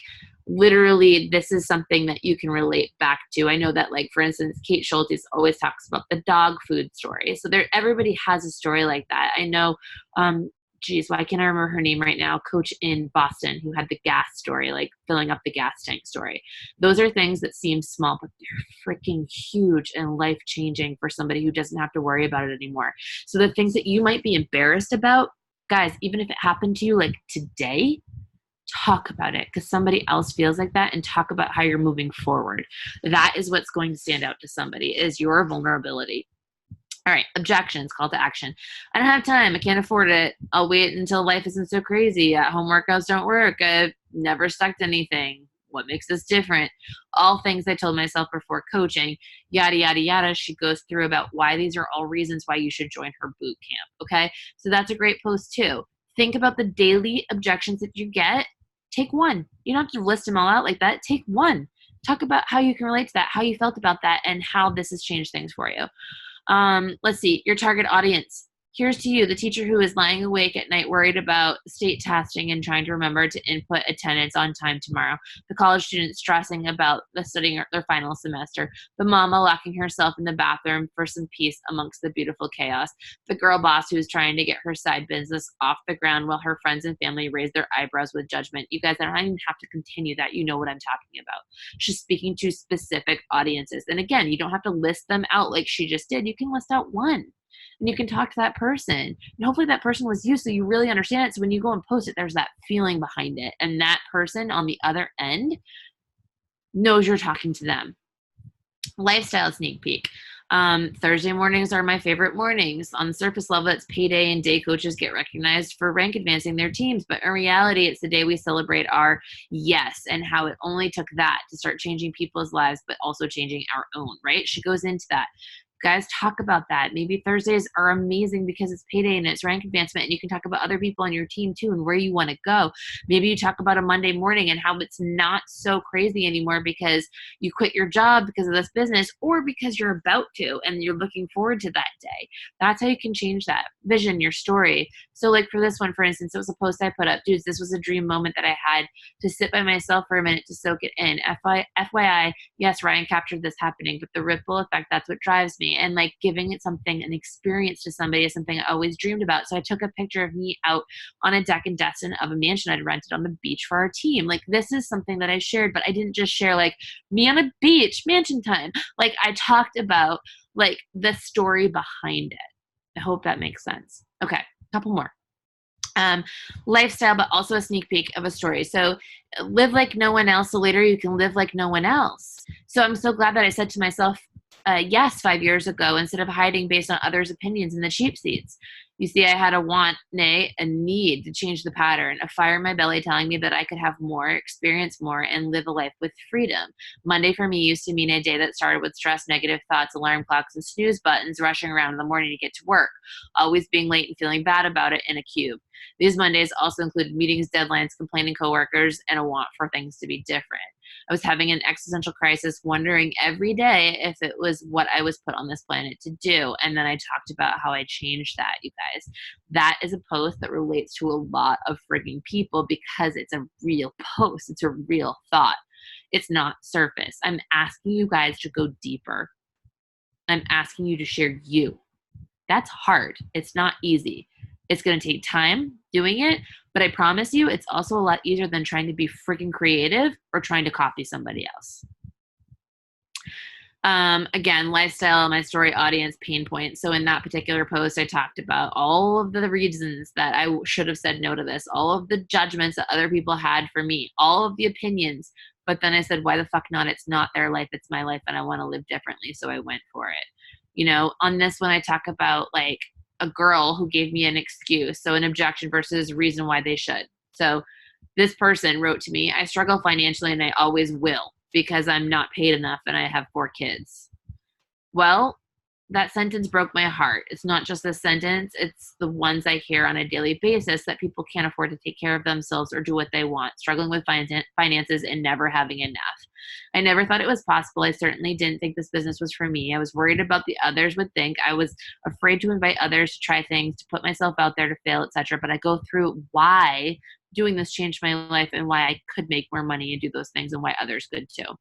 Speaker 1: literally, this is something that you can relate back to. I know that like, for instance, Kate Schultes always talks about the dog food story. So there, everybody has a story like that. I know, geez, why can't I remember her name right now? Coach in Boston who had the gas story, like filling up the gas tank story. Those are things that seem small, but they're freaking huge and life changing for somebody who doesn't have to worry about it anymore. So the things that you might be embarrassed about, guys, even if it happened to you like today, talk about it because somebody else feels like that and talk about how you're moving forward. That is what's going to stand out to somebody is your vulnerability. All right, objections, call to action. I don't have time. I can't afford it. I'll wait until life isn't so crazy. At-home workouts don't work. I've never stuck to anything. What makes this different? All things I told myself before coaching, yada, yada, yada. She goes through about why these are all reasons why you should join her boot camp, okay? So that's a great post too. Think about the daily objections that you get. Take one. You don't have to list them all out like that. Take one. Talk about how you can relate to that, how you felt about that, and how this has changed things for you. Let's see, your target audience. Here's to you, the teacher who is lying awake at night worried about state testing and trying to remember to input attendance on time tomorrow. The college student stressing about the studying their final semester. The mama locking herself in the bathroom for some peace amongst the beautiful chaos. The girl boss who is trying to get her side business off the ground while her friends and family raise their eyebrows with judgment. You guys, I don't even have to continue that. You know what I'm talking about. She's speaking to specific audiences. And again, you don't have to list them out like she just did. You can list out one. And you can talk to that person. And hopefully that person was you so you really understand it. So when you go and post it, there's that feeling behind it. And that person on the other end knows you're talking to them. Lifestyle sneak peek. Thursday mornings are my favorite mornings. On the surface level, it's payday and day coaches get recognized for rank advancing their teams. But in reality, it's the day we celebrate our yes and how it only took that to start changing people's lives, but also changing our own, right? She goes into that. Guys, talk about that. Maybe Thursdays are amazing because it's payday and it's rank advancement and you can talk about other people on your team too and where you want to go. Maybe you talk about a Monday morning and how it's not so crazy anymore because you quit your job because of this business or because you're about to and you're looking forward to that day. That's how you can change that. Vision, your story. So like for this one, for instance, it was a post I put up. Dudes, this was a dream moment that I had to sit by myself for a minute to soak it in. FYI, yes, Ryan captured this happening, but the ripple effect, that's what drives me. And like giving it something, an experience to somebody is something I always dreamed about. So I took a picture of me out on a deck in Destin of a mansion I'd rented on the beach for our team. Like this is something that I shared, but I didn't just share like me on a beach, mansion time. Like I talked about like the story behind it. I hope that makes sense. Okay, a couple more. Lifestyle, but also a sneak peek of a story. So live like no one else, so later you can live like no one else. So I'm so glad that I said to myself, yes, 5 years ago, instead of hiding based on others' opinions in the cheap seats. You see, I had a want, nay, a need to change the pattern, a fire in my belly telling me that I could have more, experience more, and live a life with freedom. Monday for me used to mean a day that started with stress, negative thoughts, alarm clocks, and snooze buttons, rushing around in the morning to get to work, always being late and feeling bad about it in a cube. These Mondays also included meetings, deadlines, complaining coworkers, and a want for things to be different. I was having an existential crisis, wondering every day if it was what I was put on this planet to do. And then I talked about how I changed that, you guys. That is a post that relates to a lot of frigging people because it's a real post. It's a real thought. It's not surface. I'm asking you guys to go deeper. I'm asking you to share you. That's hard. It's not easy. It's going to take time doing it, but I promise you it's also a lot easier than trying to be freaking creative or trying to copy somebody else. Again, lifestyle, my story, audience, pain point. So in that particular post, I talked about all of the reasons that I should have said no to this, all of the judgments that other people had for me, all of the opinions. But then I said, why the fuck not? It's not their life. It's my life. And I want to live differently. So I went for it. You know, on this one, I talk about like a girl who gave me an excuse. So an objection versus reason why they should. So this person wrote to me, I struggle financially and I always will because I'm not paid enough and I have 4 kids. Well, that sentence broke my heart. It's not just this sentence. It's the ones I hear on a daily basis that people can't afford to take care of themselves or do what they want, struggling with finances and never having enough. I never thought it was possible. I certainly didn't think this business was for me. I was worried about the others would think. I was afraid to invite others to try things, to put myself out there to fail, etc. But I go through why doing this changed my life and why I could make more money and do those things and why others could too.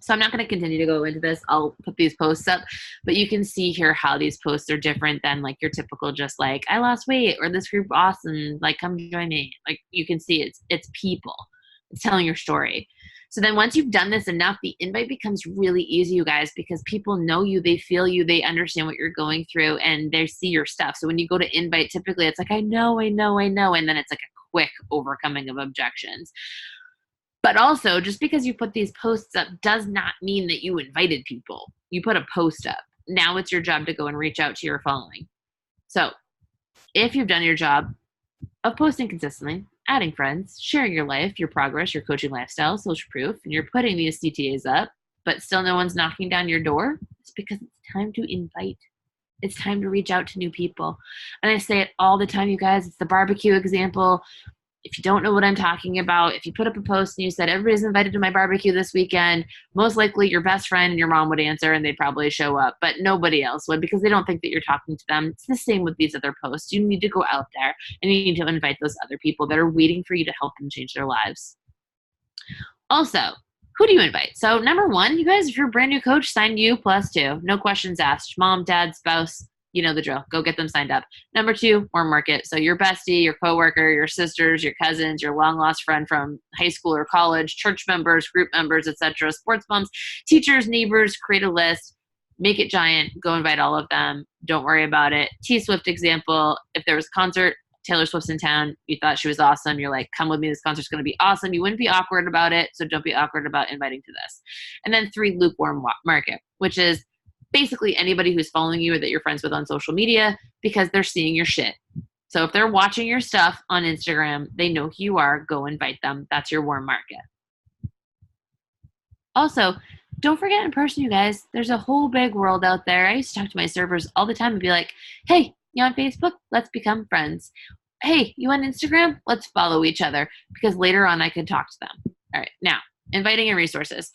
Speaker 1: So I'm not going to continue to go into this. I'll put these posts up, but you can see here how these posts are different than like your typical just like, I lost weight or this group awesome, like come join me. Like you can see it's people. It's telling your story. So then once you've done this enough, the invite becomes really easy, you guys, because people know you, they feel you, they understand what you're going through, and they see your stuff. So when you go to invite, typically it's like, I know. And then it's like a quick overcoming of objections. But also, just because you put these posts up does not mean that you invited people. You put a post up. Now it's your job to go and reach out to your following. So if you've done your job of posting consistently, adding friends, sharing your life, your progress, your coaching lifestyle, social proof, and you're putting these CTAs up, but still no one's knocking down your door, it's because it's time to invite. It's time to reach out to new people. And I say it all the time, you guys. It's the barbecue example. If you don't know what I'm talking about, if you put up a post and you said, everybody's invited to my barbecue this weekend, most likely your best friend and your mom would answer and they'd probably show up, but nobody else would because they don't think that you're talking to them. It's the same with these other posts. You need to go out there and you need to invite those other people that are waiting for you to help them change their lives. Also, who do you invite? So number 1, you guys, if you're a brand new coach, sign you +2. No questions asked. Mom, dad, spouse, you know the drill. Go get them signed up. Number 2, warm market. So your bestie, your coworker, your sisters, your cousins, your long lost friend from high school or college, church members, group members, etc., sports moms, teachers, neighbors, create a list, make it giant, go invite all of them. Don't worry about it. T Swift example, if there was a concert, Taylor Swift's in town, you thought she was awesome, you're like, come with me, this concert's going to be awesome. You wouldn't be awkward about it, so don't be awkward about inviting to this. And then 3, lukewarm market, which is basically anybody who's following you or that you're friends with on social media because they're seeing your shit. So if they're watching your stuff on Instagram, they know who you are, go invite them. That's your warm market. Also, don't forget in person, you guys, there's a whole big world out there. I used to talk to my servers all the time and be like, hey, you on Facebook? Let's become friends. Hey, you on Instagram? Let's follow each other because later on I could talk to them. All right, now, inviting and resources.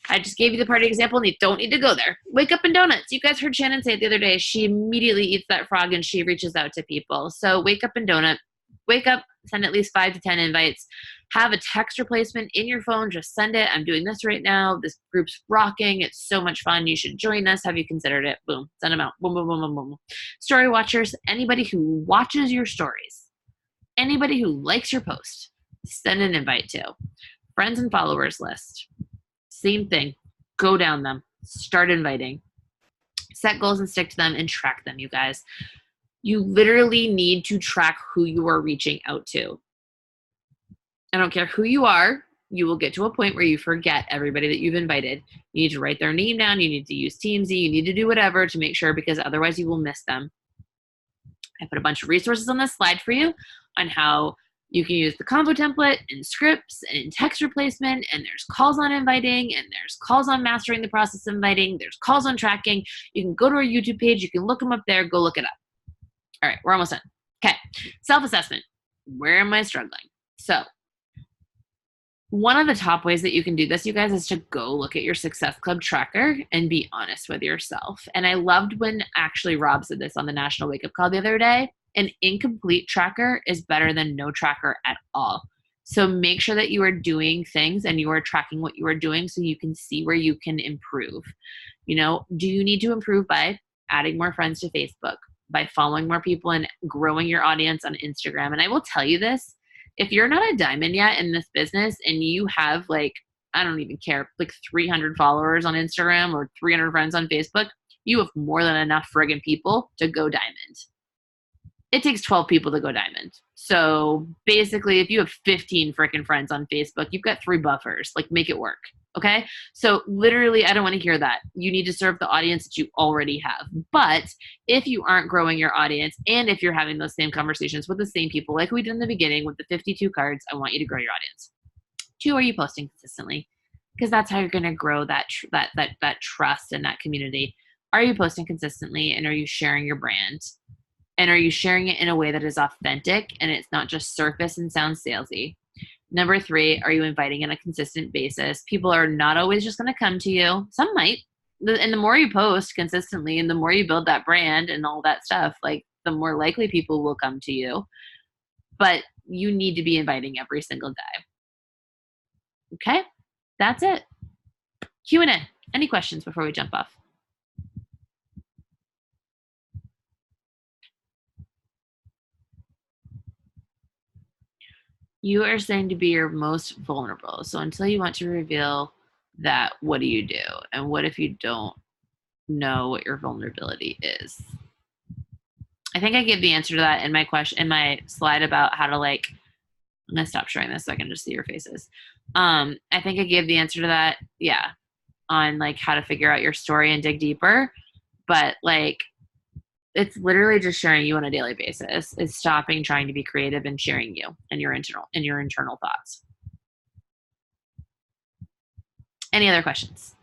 Speaker 1: I just gave you the party example and you don't need to go there. Wake Up and Donuts. You guys heard Shannon say it the other day. She immediately eats that frog and she reaches out to people. So Wake Up and Donut. Wake up, send at least 5 to 10 invites. Have a text replacement in your phone. Just send it. I'm doing this right now. This group's rocking. It's so much fun. You should join us. Have you considered it? Boom. Send them out. Boom, boom, boom, boom, boom. Story watchers. Anybody who watches your stories. Anybody who likes your post. Send an invite to. Friends and followers list. Same thing. Go down them. Start inviting. Set goals and stick to them and track them, you guys. You literally need to track who you are reaching out to. I don't care who you are. You will get to a point where you forget everybody that you've invited. You need to write their name down. You need to use Teamsy. You need to do whatever to make sure, because otherwise you will miss them. I put a bunch of resources on this slide for you on how you can use the combo template and scripts and text replacement, and there's calls on inviting, and there's calls on mastering the process of inviting. There's calls on tracking. You can go to our YouTube page. You can look them up there. Go look it up. All right, we're almost done. Okay, self-assessment. Where am I struggling? So one of the top ways that you can do this, you guys, is to go look at your Success Club tracker and be honest with yourself. And I loved when actually Rob said this on the National Wake Up Call the other day. An incomplete tracker is better than no tracker at all. So make sure that you are doing things and you are tracking what you are doing so you can see where you can improve. You know, do you need to improve by adding more friends to Facebook, by following more people and growing your audience on Instagram? And I will tell you this, if you're not a diamond yet in this business and you have like, I don't even care, like 300 followers on Instagram or 300 friends on Facebook, you have more than enough friggin' people to go diamond. It takes 12 people to go diamond. So basically, if you have 15 freaking friends on Facebook, you've got 3 buffers. Like, make it work. Okay? So literally, I don't want to hear that. You need to serve the audience that you already have. But if you aren't growing your audience, and if you're having those same conversations with the same people, like we did in the beginning with the 52 cards, I want you to grow your audience. 2, are you posting consistently? Because that's how you're going to grow that trust in that community. Are you posting consistently, and are you sharing your brand? And are you sharing it in a way that is authentic and it's not just surface and sounds salesy? Number 3, are you inviting on a consistent basis? People are not always just going to come to you. Some might. And the more you post consistently and the more you build that brand and all that stuff, like the more likely people will come to you. But you need to be inviting every single day. Okay? That's it. Q&A. Any questions before we jump off? You are saying to be your most vulnerable. So until you want to reveal that, what do you do? And what if you don't know what your vulnerability is? I think I gave the answer to that in my slide about how to, like, I'm gonna stop showing this so I can just see your faces. I think I gave the answer to that, yeah, on like how to figure out your story and dig deeper. But like, it's literally just sharing you on a daily basis. It's stopping trying to be creative and sharing you and your internal thoughts. Any other questions?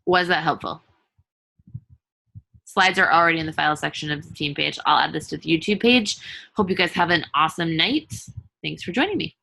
Speaker 1: Was that helpful? Slides are already in the file section of the team page. I'll add this to the YouTube page. Hope you guys have an awesome night. Thanks for joining me.